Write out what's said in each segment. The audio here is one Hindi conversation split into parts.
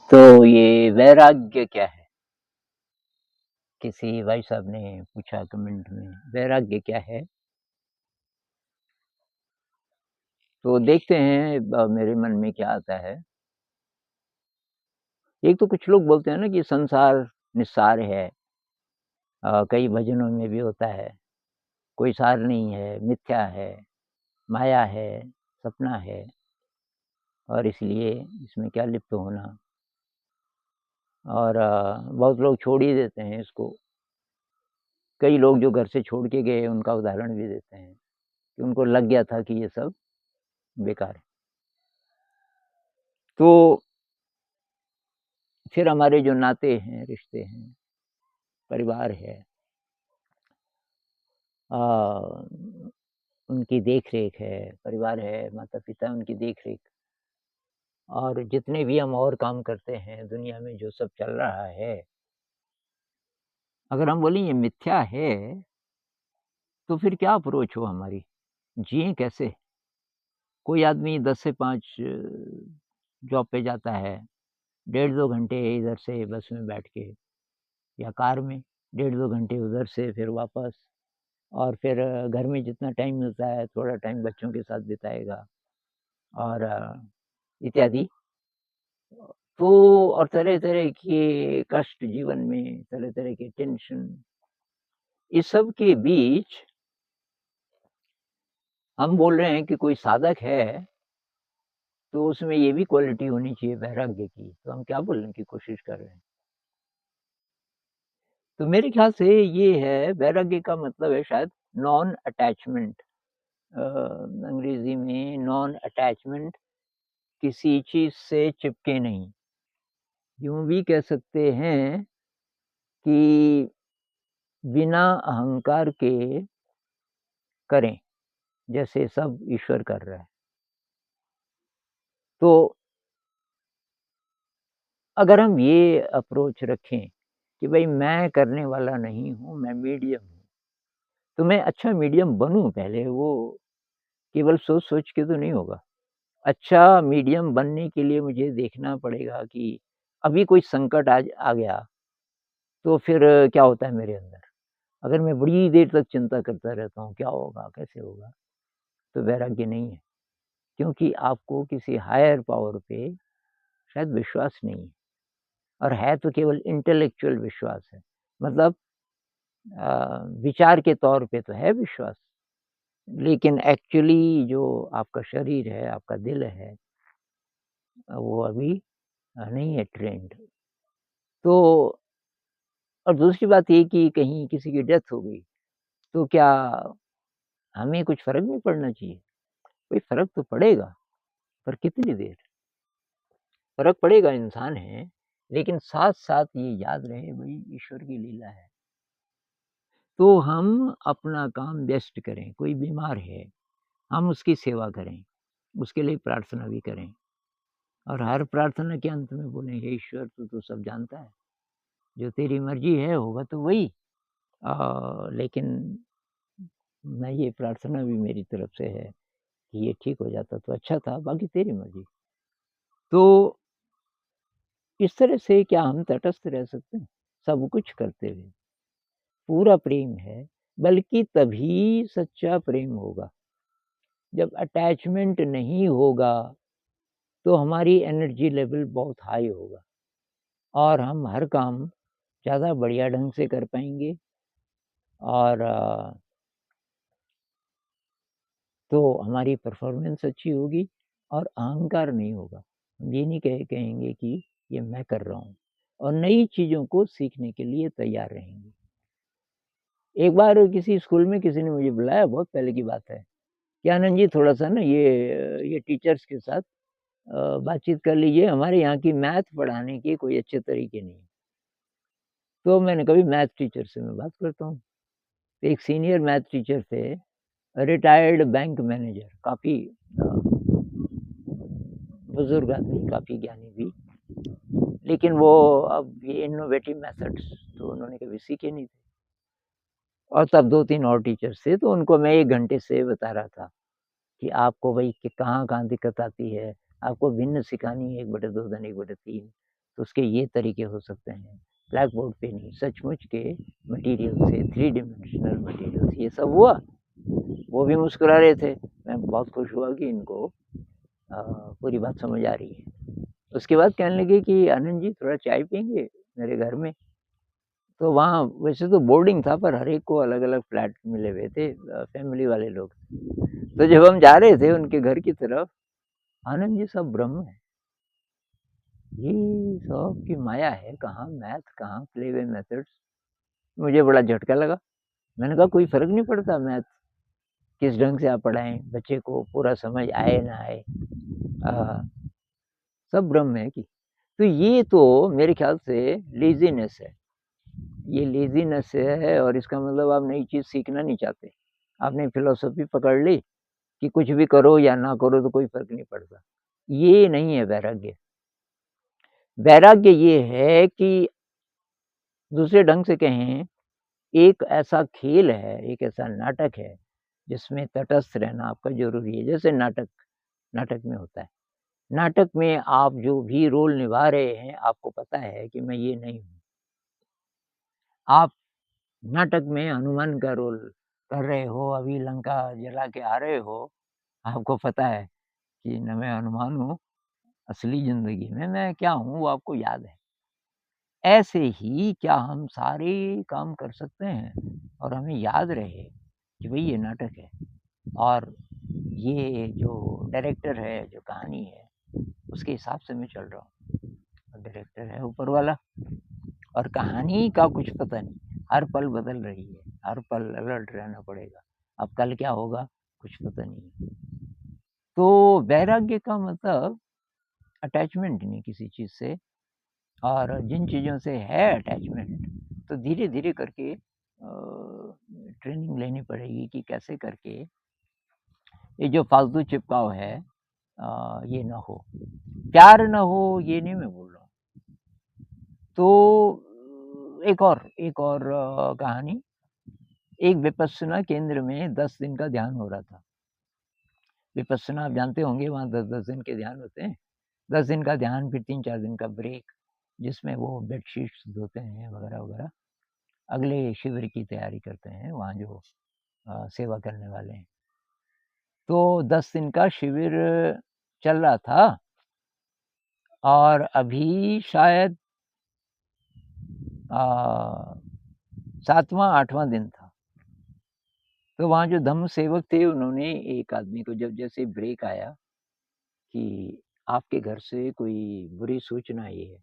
तो ये वैराग्य क्या है? किसी भाई साहब ने पूछा कमेंट में, वैराग्य क्या है? तो देखते हैं मेरे मन में क्या आता है। एक तो कुछ लोग बोलते हैं ना कि संसार निस्सार है। कई भजनों में भी होता है, कोई सार नहीं है, मिथ्या है, माया है, सपना है और इसलिए इसमें क्या लिप्त होना। और बहुत लोग छोड़ ही देते हैं इसको। कई लोग जो घर से छोड़ के गए उनका उदाहरण भी देते हैं कि उनको लग गया था कि ये सब बेकार है। तो फिर हमारे जो नाते हैं, रिश्ते हैं, परिवार है, अ, उनकी देख-रेख है, परिवार है, माता-पिता उनकी देख-रेख और जितने भी हम और काम करते हैं, दुनिया में जो सब चल रहा है, अगर हम बोलें ये मिथ्या है, तो फिर क्या अप्रोच हो हमारी? जिएँ कैसे? कोई आदमी 10 से 5 जॉब पे जाता है, डेढ़ 2 घंटे इधर से बस में बैठ के या कार में, डेढ़ 2 घंटे उधर से फिर वापस और फिर घर में जितना टाइम मिलता है, थोड़ा टाइम बच्चों के साथ बिताएगा और इत्यादि। तो और तरह-तरह के कष्ट जीवन में, तरह-तरह के टेंशन, इस सब के बीच हम बोल रहे हैं कि कोई साधक है, तो उसमें ये भी क्वालिटी होनी चाहिए वैराग्य की, तो हम क्या बोलने की कोशिश कर रहे हैं? तो मेरे ख्याल से ये है वैराग्य का मतलब है शायद नॉन अटैचमेंट। अंग्रेज़ी में नॉन अटैचमेंट, किसी चीज़ से चिपके नहीं। यूँ भी कह सकते हैं कि बिना अहंकार के करें, जैसे सब ईश्वर कर रहा है। तो अगर हम ये अप्रोच रखें कि भई मैं करने वाला नहीं हूँ, मैं मीडियम हूँ, तो मैं अच्छा मीडियम बनूँ पहले, वो केवल सोच-सोच के तो नहीं होगा। अच्छा मीडियम बनने के लिए मुझे देखना पड़ेगा कि अभी कोई संकट आज आ गया, तो फिर क्या होता है मेरे अंदर? अगर मैं बड़ी देर तक चिंता करता रहता हूँ, क्या होगा, कैसे होगा? तो वैराग्य नहीं है, क्योंकि आपको किसी हायर पावर पे शायद विश्वास नहीं है और है तो केवल इंटेलेक्चुअल विश्वास है। मतलब विचार के तौर पे तो है विश्वास, लेकिन एक्चुअली जो आपका शरीर है, आपका दिल है, वो अभी नहीं है ट्रेन्ड। तो और दूसरी बात ये कि कहीं किसी की डेथ हो गई, तो क्या हमें कुछ फ़र्क नहीं पड़ना चाहिए? भई फ़र्क तो पड़ेगा, पर कितनी देर? फ़र्क पड़ेगा, इंसान हैं, लेकिन साथ-साथ ये याद रहे भई ईश्वर की लीला है। तो हम अपना काम बेस्ट करें, कोई बीमार है, हम उसकी सेवा करें, उसके लिए प्रार्थना भी करें और हर प्रार्थना के अंत में बोलें, हे ईश्वर तू तो सब जानता है, जो तेरी मर्ज़ी है होगा तो वही। लेकिन मैं ये प्रार्थना भी मेरी तरफ से है कि ये ठीक हो जाता तो अच्छा था, बाकी तेरी मर्ज़ी। तो इस तरह से क्या हम तटस्थ रह सकते हैं? सब कुछ करते हुए, पूरा प्रेम है, बल्कि तभी सच्चा प्रेम होगा, जब अटैचमेंट नहीं होगा, तो हमारी एनर्जी लेवल बहुत हाई होगा और हम हर काम ज़्यादा बढ़िया ढंग से कर पाएँगे और तो हमारी परफ़ॉर्मेंस अच्छी होगी और अहंकार नहीं होगा। हम ये नहीं कहेंगे कि ये मैं कर रहा हूँ और नई चीज़ों को सीखने के लिए तैयार रहेंगे। एक बार किसी स्कूल में किसी ने मुझे बुलाया, बहुत पहले की बात है, कि आनंद जी थोड़ा-सा ना ये टीचर्स के साथ बातचीत कर लीजिए, हमारे यहाँ की मैथ पढ़ाने के कोई अच्छे तरीके नहीं। तो मैंने कहा, मैथ टीचर से मैं बात करता हूँ। तो एक सीनियर मैथ टीचर थे, रिटायर्ड बैंक मैनेजर, काफ़ी बुज़ुर्ग आदमी, काफ़ी ज्ञानी भी। लेकिन वो अब ये इनोवेटिव मेथड्स तो उन्होंने कभी सीखे नहीं थे और तब 2-3 और टीचर्स थे, तो उनको मैं 1 घंटे से बता रहा था कि आपको भई कि कहाँ-कहाँ दिक्कत आती है, आपको भिन्न सिखानी है 1/2 धन 1/3। तो उसके ये तरीके हो सकते हैं, ब्लैक बोर्ड पे नहीं, सचमुच के मटेरियल से, 3 डिमेंशनल मटेरियल से ये सब हुआ। वो भी मुस्कुरा रहे थे। मैं बहुत खुश हुआ कि इनको पूरी बात समझ आ रही है। उसके बाद कहने लगे कि आनंद जी थोड़ा चाय पिएँगे मेरे घर में? तो वहाँ वैसे तो बोर्डिंग था पर हर एक को अलग-अलग फ्लैट मिले हुए थे, फैमिली वाले लोग। तो जब हम जा रहे थे उनके घर की तरफ, आनंद जी सब ब्रह्म है। ये सब की माया है, कहाँ मैथ, कहाँ प्लेवे मेथड्स। मुझे बड़ा झटका लगा। मैंने कहा कोई फ़र्क नहीं पड़ता मैथ किस ढंग से आप पढ़ाएँ, बच्चे को पूरा समझ आए ना आए। अ, सब ब्रह्म है कि। तो ये तो मेरे ख़्याल से लेज़ीनेस है। ये लेज़ीनेस है और इसका मतलब आप नई चीज़ सीखना नहीं चाहते। आपने फ़िलॉसफ़ी पकड़ ली कि कुछ भी करो या ना करो तो कोई फ़र्क नहीं पड़ता। ये नहीं है वैराग्य। वैराग्य ये है कि दूसरे ढंग से कहें, एक ऐसा खेल है, एक ऐसा नाटक है, जिसमें तटस्थ रहना आपका ज़रूरी है। जैसे नाटक, नाटक में होता है। नाटक में आप जो भी रोल निभा रहे हैं, आपको पता है कि मैं ये नहीं हूँ। आप नाटक में हनुमान का रोल कर रहे हो, अभी लंका जला के आ रहे हो, आपको पता है कि न मैं हनुमान हूँ, असली ज़िंदगी में मैं क्या हूँ वो आपको याद है। ऐसे ही क्या हम सारे काम कर सकते हैं और हमें याद रहे कि भई ये नाटक है और ये जो डायरेक्टर है, जो कहानी है, उसके हिसाब से मैं चल रहा हूँ। और डायरेक्टर है ऊपर वाला और कहानी का कुछ पता नहीं, हर पल बदल रही है, हर पल अलर्ट रहना पड़ेगा। अब कल क्या होगा, कुछ पता नहीं है। तो वैराग्य का मतलब अटैचमेंट नहीं किसी चीज़ से और जिन चीज़ों से है अटैचमेंट, तो धीरे-धीरे करके ट्रेनिंग लेनी पड़ेगी कि कैसे करके ये जो फालतू चिपकाव है ये ना हो। प्यार ना हो ये नहीं मैं बोल रहा हूँ। तो एक और कहानी, एक विपश्यना केंद्र में 10 दिन का ध्यान हो रहा था। विपश्यना आप जानते होंगे वहाँ 10-10 दिन के ध्यान होते हैं। 10 दिन का ध्यान फिर 3-4 दिन का ब्रेक, जिसमें वो बेडशीट्स धोते हैं वगैरह-वगैरह। अगले शिविर की तैयारी करते हैं वहाँ जो सेवा करने वाले हैं। तो 10 दिन का शिविर चल रहा था और अभी शायद 7वाँ 8वाँ दिन था। तो वहाँ जो धम्म सेवक थे उन्होंने एक आदमी को जब जैसे ब्रेक आया कि आपके घर से कोई बुरी सूचना आई है।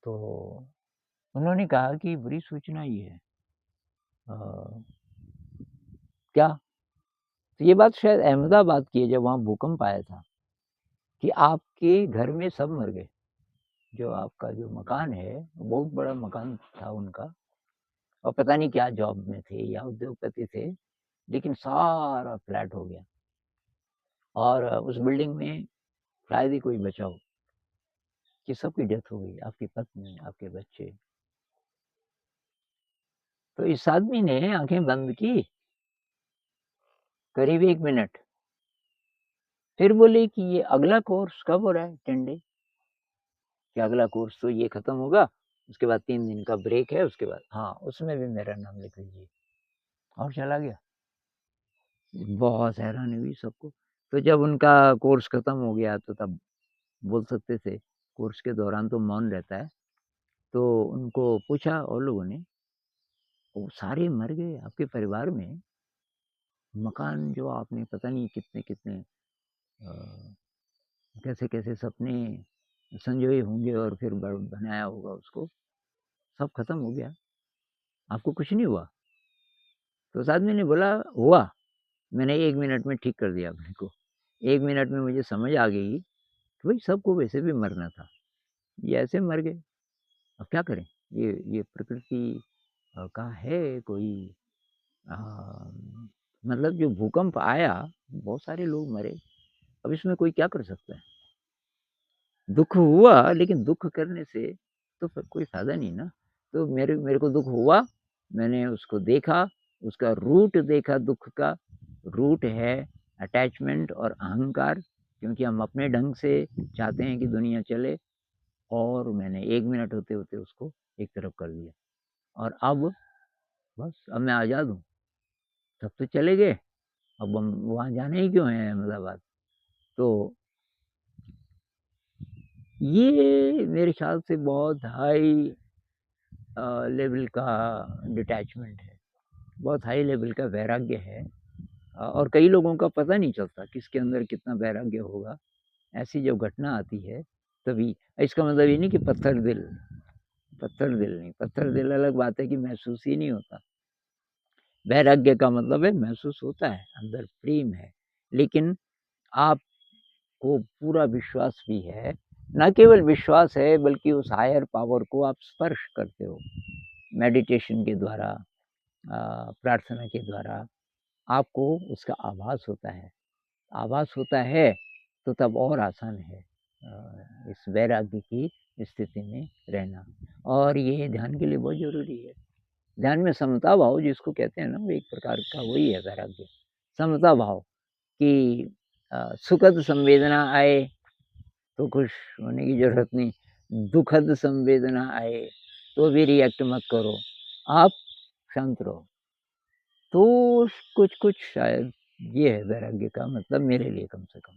तो उन्होंने कहा कि बुरी सूचना ये है। अ, क्या? तो ये बात शायद अहमदाबाद की है जब वहाँ भूकंप आया था कि आपके घर में सब मर गए। जो आपका जो मकान है, बहुत बड़ा मकान था उनका और पता नहीं क्या जॉब में थे या उद्योगपति थे, लेकिन सारा फ्लैट हो गया और उस बिल्डिंग में शायद ही कोई बचा हो कि सबकी डेथ हो गई, आपकी पत्नी, आपके बच्चे। तो इस आदमी ने आँखें बंद की, करीब 1 मिनट, फिर बोले कि ये अगला कोर्स कब हो रहा है 10 डे? कि अगला कोर्स तो ये खत्म होगा, उसके बाद 3 दिन का ब्रेक है, उसके बाद हाँ, उसमें भी मेरा नाम लिख लीजिए और चला गया। बहुत हैरानी हुई सबको। तो जब उनका कोर्स खत्म हो गया तो तब बोल सकते थे, कोर्स के दौरान तो मौन रहता है। तो उनको पूछा और लोगों ने, वो सारे मर गए आपके परिवार में? मकान जो आपने पता नहीं कितने-कितने अ, कैसे-कैसे सपने संजोए होंगे और फिर ब बनाया होगा उसको, सब खत्म हो गया, आपको कुछ नहीं हुआ? तो उस आदमी ने बोला, हुआ। मैंने 1 मिनट में ठीक कर दिया अपने को। 1 मिनट में मुझे समझ आ गई कि भई सबको वैसे भी मरना था। ये ऐसे मर गए, अब क्या करें? ये प्रकृति का है कोई अ, मतलब जो भूकंप आया, बहुत सारे लोग मरे, अब इसमें कोई क्या कर सकता है? दुःख हुआ, लेकिन दुःख करने से तो फिर कोई फ़ायदा नहीं ना। तो मेरे मेरे को दुःख हुआ, मैंने उसको देखा, उसका रूट देखा दुःख का, रूट है अटैचमेंट और अहंकार, क्योंकि हम अपने ढंग से चाहते हैं कि दुनिया चले और मैंने 1 मिनट होते-होते उसको एक तरफ कर दिया और अब बस अब मैं आज़ाद हूँ। सब तो चले गए, अब हम वहाँ जाना ही क्यों है अहमदाबाद? तो ये मेरे ख़्याल से बहुत हाई लेवल का डिटैचमेंट है, बहुत हाई लेवल का वैराग्य है और कई लोगों का पता नहीं चलता किसके अंदर कितना वैराग्य होगा। ऐसी जब घटना आती है तभी इसका मतलब ये नहीं कि पत्थर दिल नहीं, पत्थर दिल अलग बात है कि महसूस ही नहीं होता। वैराग्य का मतलब है महसूस होता है, अंदर प्रेम है, लेकिन आपको पूरा विश्वास भी है, ना केवल विश्वास है बल्कि उस हायर पावर को आप स्पर्श करते हो, मेडिटेशन के द्वारा प्रार्थना के द्वारा आपको उसका आभास होता है। आभास होता है, तो तब और आसान है इस वैराग्य की स्थिति में रहना और ये ध्यान के लिए बहुत ज़रूरी है। ध्यान में समता भाव जिसको कहते हैं ना, वो एक प्रकार का वही है वैराग्य। समता भाव कि सुखद संवेदना आए तो खुश होने की ज़रूरत नहीं, दुखद संवेदना आए तो भी रिएक्ट मत करो, आप शांत रहो। तो कुछ-कुछ शायद ये है वैराग्य का मतलब मेरे लिए कम से कम।